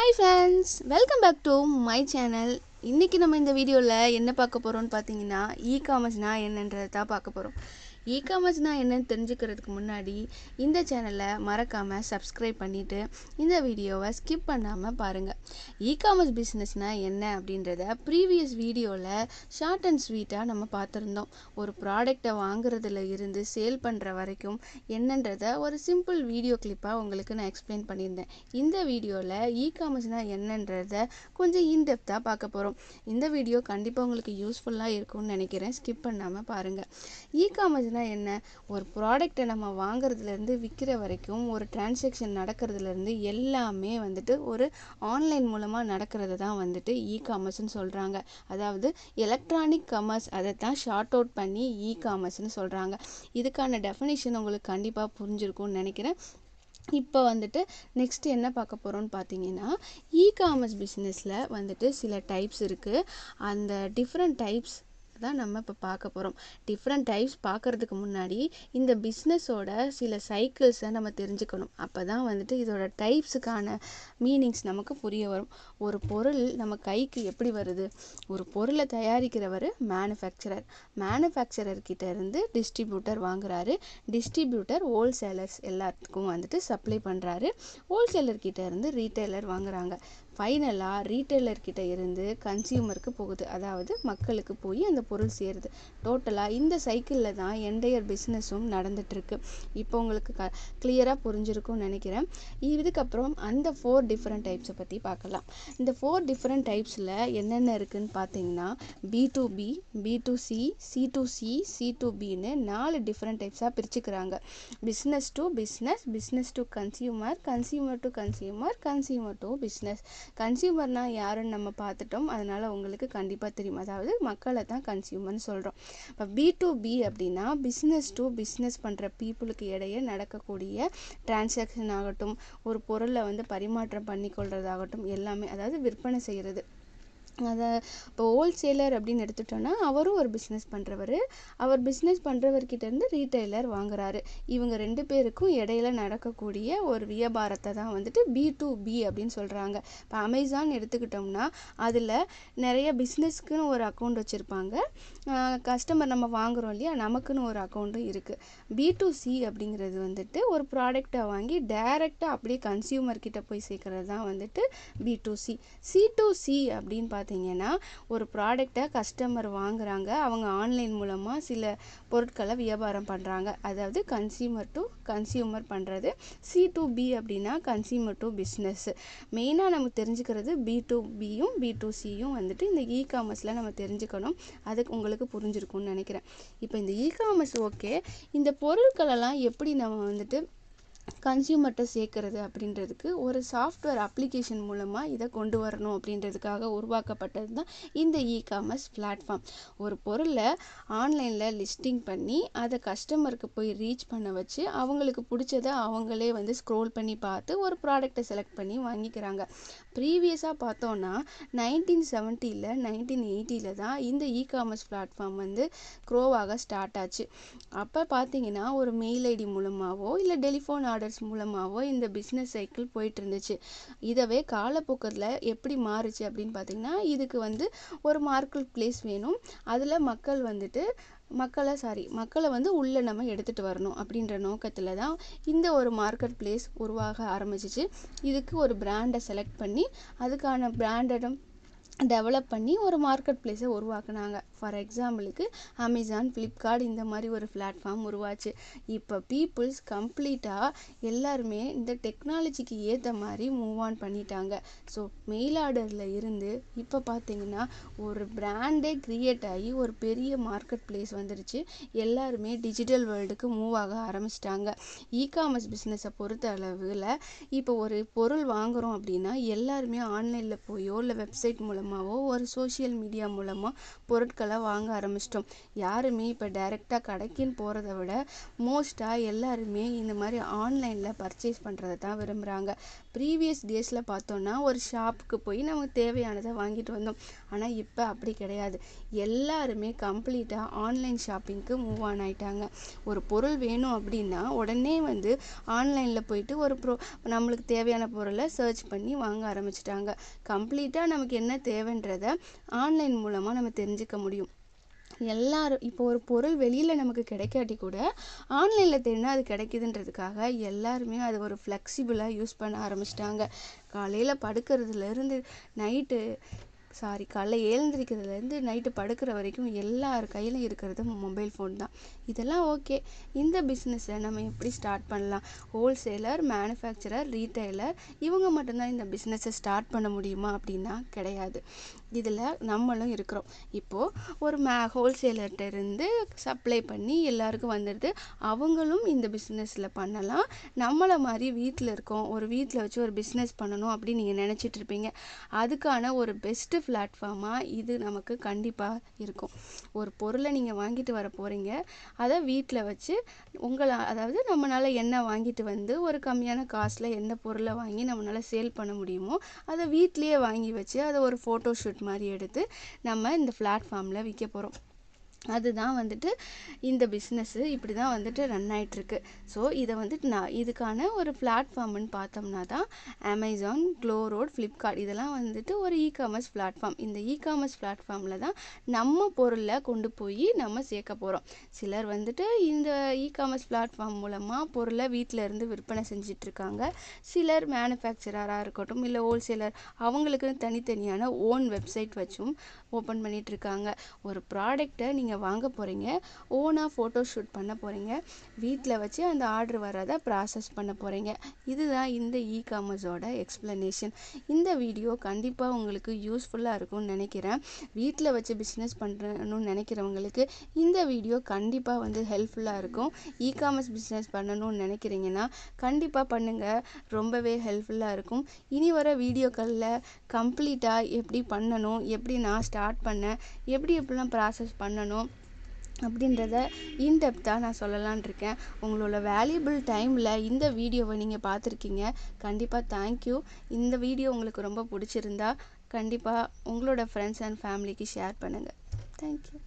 Hi friends, welcome back to my channel. இன்னைக்கு நம்ம இந்த வீடியோவில் என்ன பார்க்க போகிறோம்னு பார்த்தீங்கன்னா இ-காமர்ஸ்னால் என்னன்றதை தான் பார்க்க போகிறோம். இ-காமர்ஸ்னால் என்னன்னு தெரிஞ்சுக்கிறதுக்கு முன்னாடி இந்த சேனலை மறக்காமல் சப்ஸ்கிரைப் பண்ணிவிட்டு இந்த வீடியோவை ஸ்கிப் பண்ணாமல் பாருங்கள். இ-காமர்ஸ் பிஸ்னஸ்னால் என்ன அப்படின்றத ப்ரீவியஸ் வீடியோவில் ஷார்ட் அண்ட் ஸ்வீட்டாக நம்ம பார்த்துருந்தோம். ஒரு ப்ராடக்டை வாங்குறதுல இருந்து சேல் பண்ணுற வரைக்கும் என்னன்றதை ஒரு சிம்பிள் வீடியோ கிளிப்பாக உங்களுக்கு நான் எக்ஸ்பிளைன் பண்ணியிருந்தேன். இந்த வீடியோவில் இ-காமர்ஸ்னால் என்னன்றதை கொஞ்சம் இன்டெப்த்தாக பார்க்க போகிறோம். இந்த வீடியோ கண்டிப்பாக உங்களுக்கு யூஸ்ஃபுல்லாக இருக்கும்னு நினைக்கிறேன். ஸ்கிப் பண்ணாமல் பாருங்கள். இ-காமர்ஸ்னால் என்ன? ஒரு ப்ராடக்டை நம்ம வாங்குறதுலேருந்து விற்கிற வரைக்கும் ஒரு டிரான்சாக்ஷன் நடக்கிறதுலேருந்து எல்லாமே ஒரு ஆன்லைன் மூலமாக நடக்கிறது தான் இ-காமர்ஸ்னு சொல்கிறாங்க. அதாவது எலக்ட்ரானிக் கமர்ஸ், அதை தான் ஷார்ட் அவுட் பண்ணி இ-காமர்ஸ்னு சொல்கிறாங்க. இதுக்கான டெஃபினிஷன் உங்களுக்கு கண்டிப்பாக புரிஞ்சிருக்கும்னு நினைக்கிறேன். இப்போ நெக்ஸ்ட் என்ன பார்க்க போகிறோம்னு பார்த்தீங்கன்னா, இ-காமர்ஸ் பிஸ்னஸில் சில டைப்ஸ் இருக்குது. அந்த டிஃப்ரெண்ட் டைப்ஸ் தான் நம்ம இப்போ பார்க்க போகிறோம். டிஃப்ரெண்ட் டைப்ஸ் பார்க்குறதுக்கு முன்னாடி இந்த பிஸ்னஸோட சில சைக்கிள்ஸை நம்ம தெரிஞ்சுக்கணும். அப்போ தான் இதோட டைப்ஸுக்கான மீனிங்ஸ் நமக்கு புரிய வரும். ஒரு பொருள் நம்ம கைக்கு எப்படி வருது? ஒரு பொருளை தயாரிக்கிறவர் மேனுஃபேக்சரர். மேனுஃபேக்சரர்கிட்ட இருந்து டிஸ்ட்ரிபியூட்டர் வாங்குறாரு. டிஸ்ட்ரிபியூட்டர் ஹோல்சேலர்ஸ் எல்லாத்துக்கும் சப்ளை பண்ணுறாரு. ஹோல்சேலர்கிட்ட இருந்து ரீட்டைலர் வாங்குறாங்க. ஃபைனலாக ரீட்டைலர்கிட்ட இருந்து கன்சியூமருக்கு போகுது, அதாவது மக்களுக்கு போய் அந்த பொருள் சேருது. டோட்டலாக இந்த சைக்கிளில் தான் என்டையர் பிஸ்னஸும் நடந்துகிட்ருக்கு. இப்போ உங்களுக்கு கிளியராக புரிஞ்சிருக்கும்னு நினைக்கிறேன். இதுக்கப்புறம் அந்த 4 டிஃப்ரெண்ட் டைப்ஸை பற்றி பார்க்கலாம். இந்த 4 டிஃப்ரெண்ட் டைப்ஸில் என்னென்ன இருக்குதுன்னு பார்த்தீங்கன்னா, B2B, B2C, C2C, C2Bன்னு 4 டிஃப்ரெண்ட் டைப்ஸாக பிரிச்சுக்கிறாங்க. Business to business, business to consumer, consumer to consumer, consumer to business. கன்சியூமர்னால் யாருன்னு நம்ம பார்த்துட்டோம், அதனால் உங்களுக்கு கண்டிப்பாக தெரியும். அதாவது மக்களை தான் கன்சியூமர்னு சொல்கிறோம். இப்போ B2B அப்படின்னா பிஸ்னஸ் டு பிஸ்னஸ் பண்ணுற பீப்புளுக்கு இடையே நடக்கக்கூடிய டிரான்சாக்ஷன் ஆகட்டும், ஒரு பொருளை பரிமாற்றம் பண்ணிக்கொள்கிறதாகட்டும், எல்லாமே அதாவது விற்பனை செய்கிறது. அதை இப்போ ஹோல்சேலர் அப்படின்னு எடுத்துட்டோன்னா அவரும் ஒரு பிஸ்னஸ் பண்ணுறவர். அவர் பிஸ்னஸ் பண்ணுறவர்கிட்டேருந்து ரீட்டைலர் வாங்குறாரு. இவங்க 2 பேருக்கும் இடையில நடக்கக்கூடிய ஒரு வியாபாரத்தை தான் B2B அப்படின்னு சொல்கிறாங்க. இப்போ அமேசான் எடுத்துக்கிட்டோம்னா அதில் நிறைய பிஸ்னஸ்க்குன்னு ஒரு அக்கௌண்ட் வச்சுருப்பாங்க. கஸ்டமர் நம்ம வாங்குகிறோம் இல்லையா, நமக்குன்னு ஒரு அக்கௌண்ட்டும் இருக்குது. B2C அப்படிங்கிறது ஒரு ப்ராடக்டை வாங்கி டைரெக்டாக அப்படியே கன்சியூமர்கிட்ட போய் சேர்க்கறது தான் B2C. C2C அப்படின்னு பார்த்தீங்கன்னா, ஒரு ப்ராடக்டை கஸ்டமர் வாங்குறாங்க, அவங்க ஆன்லைன் மூலமாக சில பொருட்களை வியாபாரம் பண்ணுறாங்க. அதாவது கன்சியூமர் டு கன்சியூமர் பண்ணுறது. C2B அப்படின்னா கன்சியூமர் டு பிஸ்னஸ். மெயினாக நம்ம தெரிஞ்சுக்கிறது B2Bயும் B2Cயும் இந்த இ-காமர்ஸில் நம்ம தெரிஞ்சுக்கணும். அதுக்கு உங்களுக்கு புரிஞ்சிருக்கும்னு நினைக்கிறேன். இப்போ இந்த இ-காமர்ஸ் ஓகே, இந்த பொருட்களெல்லாம் எப்படி நம்ம கன்சியூமர்கிட்ட சேர்க்கறது அப்படின்றதுக்கு ஒரு சாஃப்ட்வேர் அப்ளிகேஷன் மூலமாக இதை கொண்டு வரணும் அப்படின்றதுக்காக உருவாக்கப்பட்டது தான் இந்த இ-காமர்ஸ் பிளாட்ஃபார்ம். ஒரு பொருளை ஆன்லைனில் லிஸ்டிங் பண்ணி அதை கஸ்டமருக்கு போய் ரீச் பண்ண வச்சு அவங்களுக்கு பிடிச்சதை அவங்களே ஸ்க்ரோல் பண்ணி பார்த்து ஒரு ப்ராடக்டை செலக்ட் பண்ணி வாங்கிக்கிறாங்க. ப்ரீவியஸாக பார்த்தோன்னா 1970ல் 1980ல் தான் இந்த இ-காமர்ஸ் பிளாட்ஃபார்ம் க்ரோவாக ஸ்டார்ட் ஆச்சு. அப்போ பார்த்தீங்கன்னா ஒரு மெயில் ஐடி மூலமாகவோ இல்லை டெலிஃபோன் ஆர்டர்ஸ் மூலமாகவோ இந்த பிஸ்னஸ் சைக்கிள் போயிட்டு இருந்துச்சு. இதவே காலப்போக்கத்தில் எப்படி மாறுச்சு அப்படின்னு பார்த்தீங்கன்னா, இதுக்கு ஒரு மார்க்கெட் பிளேஸ் வேணும். அதில் மக்களை உள்ளே நம்ம எடுத்துகிட்டு வரணும் அப்படின்ற நோக்கத்தில் தான் இந்த ஒரு மார்க்கெட் பிளேஸ் உருவாக ஆரம்பிச்சிச்சு. இதுக்கு ஒரு பிராண்டை செலக்ட் பண்ணி அதுக்கான பிராண்டடும் டெவலப் பண்ணி ஒரு மார்க்கெட் பிளேஸை உருவாக்குனாங்க. ஃபார் எக்ஸாம்பிளுக்கு அமேசான், ஃப்ளிப்கார்ட் இந்த மாதிரி ஒரு பிளாட்ஃபார்ம் உருவாச்சு. இப்போ பீப்புள்ஸ் கம்ப்ளீட்டாக எல்லாருமே இந்த டெக்னாலஜிக்கு ஏற்ற மாதிரி மூவ் ஆன் பண்ணிட்டாங்க. ஸோ மெயில் ஆர்டரில் இருந்து இப்போ பார்த்தீங்கன்னா ஒரு பிராண்டே க்ரியேட் ஆகி ஒரு பெரிய மார்க்கெட் பிளேஸ் வந்துருச்சு. எல்லாருமே டிஜிட்டல் வேர்ல்டுக்கு மூவ் ஆக ஆரம்பிச்சிட்டாங்க. இ-காமர்ஸ் பிஸ்னஸை பொறுத்த அளவில் இப்போ ஒரு பொருள் வாங்குகிறோம் அப்படின்னா எல்லாருமே ஆன்லைனில் போயோ இல்லை வெப்சைட் மூலமாகவோ ஒரு சோஷியல் மீடியா மூலமாக பொருட்களை வாங்க ஆரம்பிச்சிட்டோம். யாருமே இப்போ டைரெக்டாக கடைக்குன்னு போகிறத விட மோஸ்ட்டாக எல்லாருமே இந்த மாதிரி ஆன்லைனில் பர்ச்சேஸ் பண்ணுறதை தான் விரும்புகிறாங்க. ப்ரீவியஸ் டேஸில் பார்த்தோன்னா ஒரு ஷாப்புக்கு போய் நமக்கு தேவையானதை வாங்கிட்டு வந்தோம். ஆனால் இப்போ அப்படி கிடையாது. எல்லாருமே கம்ப்ளீட்டாக ஆன்லைன் ஷாப்பிங்க்கு மூவ் ஆன் ஆயிட்டாங்க. ஒரு பொருள் வேணும் அப்படின்னா உடனே வந்து ஆன்லைனில் போயிட்டு நம்மளுக்கு தேவையான பொருளை சர்ச் பண்ணி வாங்க ஆரம்பிச்சிட்டாங்க. கம்ப்ளீட்டாக நமக்கு என்ன தேவைன்றதை ஆன்லைன் மூலமாக நம்ம தெரிஞ்சுக்க முடியும். எல்லாரும் இப்போ ஒரு பொருள் வெளியில் நமக்கு கிடைக்காட்டி கூட ஆன்லைனில் தேடினா அது கிடைக்குதுன்றதுக்காக எல்லாருமே அதை ஒரு ஃப்ளெக்சிபிளாக யூஸ் பண்ண ஆரம்பிச்சிட்டாங்க. காலையில் படுக்கிறதுலேருந்து காலைல எழுந்திரிக்கிறதுலேருந்து நைட்டு படுக்கிற வரைக்கும் எல்லார் கையிலும் இருக்கிறது மொபைல் ஃபோன் தான். இதெல்லாம் ஓகே. இந்த பிஸ்னஸை நம்ம எப்படி ஸ்டார்ட் பண்ணலாம்? ஹோல்சேலர், மேனுஃபேக்சரர், ரீட்டைலர் இவங்க மட்டும்தான் இந்த பிஸ்னஸை ஸ்டார்ட் பண்ண முடியுமா அப்படின்னா கிடையாது. இதில் நம்மளும் இருக்கிறோம். இப்போது ஒரு ஹோல்சேலர்கிட்ட இருந்து சப்ளை பண்ணி எல்லாருக்கும் வந்துடுது. அவங்களும் இந்த பிஸ்னஸில் பண்ணலாம். நம்மளை மாதிரி வீட்டில் இருக்கோம், ஒரு வீட்டில் வச்சு ஒரு பிஸ்னஸ் பண்ணணும் அப்படின்னு நீங்கள் நினச்சிட்டு இருப்பீங்க. அதுக்கான ஒரு பெஸ்ட்டு பிளாட்ஃபார்மாக இது நமக்கு கண்டிப்பாக இருக்கும். ஒரு பொருளை நீங்கள் வாங்கிட்டு வர போகிறீங்க, அதை வீட்டில் வச்சு அதாவது நம்மளால் என்ன வாங்கிட்டு வந்து ஒரு கம்மியான காஸ்ட்டில் என்ன பொருளை வாங்கி நம்மளால் சேல் பண்ண முடியுமோ அதை வீட்லேயே வாங்கி வச்சு அதை ஒரு ஃபோட்டோ ஷூட் மாதிரி எடுத்து நம்ம இந்த பிளாட்ஃபார்மில் விற்க போகிறோம். அதுதான் வந்துட்டு இந்த பிஸ்னஸ்ஸு இப்படி தான் வந்துட்டு ரன் ஆகிட்டுருக்கு. ஸோ இதை வந்துட்டு இதுக்கான ஒரு பிளாட்ஃபார்ம்னு பார்த்தோம்னா தான் அமேசான், க்ளோரோட், ஃப்ளிப்கார்ட் இதெல்லாம் வந்துட்டு ஒரு இ-காமர்ஸ் பிளாட்ஃபார்ம். இந்த இ-காமர்ஸ் பிளாட்ஃபார்மில் தான் நம்ம பொருளை கொண்டு போய் நம்ம சேர்க்க போகிறோம். சிலர் வந்துட்டு இந்த இ-காமர்ஸ் பிளாட்ஃபார்ம் மூலமாக பொருளை வீட்டில் இருந்து விற்பனை செஞ்சிட்ருக்காங்க. சிலர் மேனுஃபேக்சரராக இருக்கட்டும், இல்லை ஹோல்சேலர், அவங்களுக்கு தனித்தனியான ஓன் வெப்சைட் வச்சும் ஓப்பன் பண்ணிகிட்ருக்காங்க. ஒரு ப்ராடக்டை நீங்கள் வாங்க போகிறீங்க, ஓனாக ஃபோட்டோ ஷூட் பண்ண போகிறீங்க, வீட்டில் வச்சு அந்த ஆர்டர் வரதை ப்ராசஸ் பண்ண போகிறீங்க. இதுதான் இந்த இ-காமர்ஸோட எக்ஸ்ப்ளனேஷன். இந்த வீடியோ கண்டிப்பாக உங்களுக்கு யூஸ்ஃபுல்லாக இருக்கும்னு நினைக்கிறேன். வீட்டில் வச்சு பிஸ்னஸ் பண்ணணும்னு நினைக்கிறவங்களுக்கு இந்த வீடியோ கண்டிப்பாக வந்து ஹெல்ப்ஃபுல்லாக இருக்கும். இ-காமர்ஸ் பிஸ்னஸ் பண்ணணும்னு நினைக்கிறீங்கன்னா கண்டிப்பாக பண்ணுங்கள், ரொம்பவே ஹெல்ப்ஃபுல்லாக இருக்கும். இனி வர வீடியோக்களில் கம்ப்ளீட்டாக எப்படி பண்ணணும், எப்படி நான் ஸ்டார்ட் பண்ணேன், எப்படிலாம் ப்ராசஸ் பண்ணணும் அப்படின்றத இன்டெப்த்தாக நான் சொல்லலான் இருக்கேன். உங்களோட வேல்யூபிள் டைமில் இந்த வீடியோவை நீங்கள் பார்த்துருக்கீங்க. கண்டிப்பாக தேங்க்யூ. இந்த வீடியோ உங்களுக்கு ரொம்ப பிடிச்சிருந்தா கண்டிப்பாக உங்களோட ஃப்ரெண்ட்ஸ் அண்ட் ஃபேமிலிக்கு ஷேர் பண்ணுங்கள். தேங்க்யூ.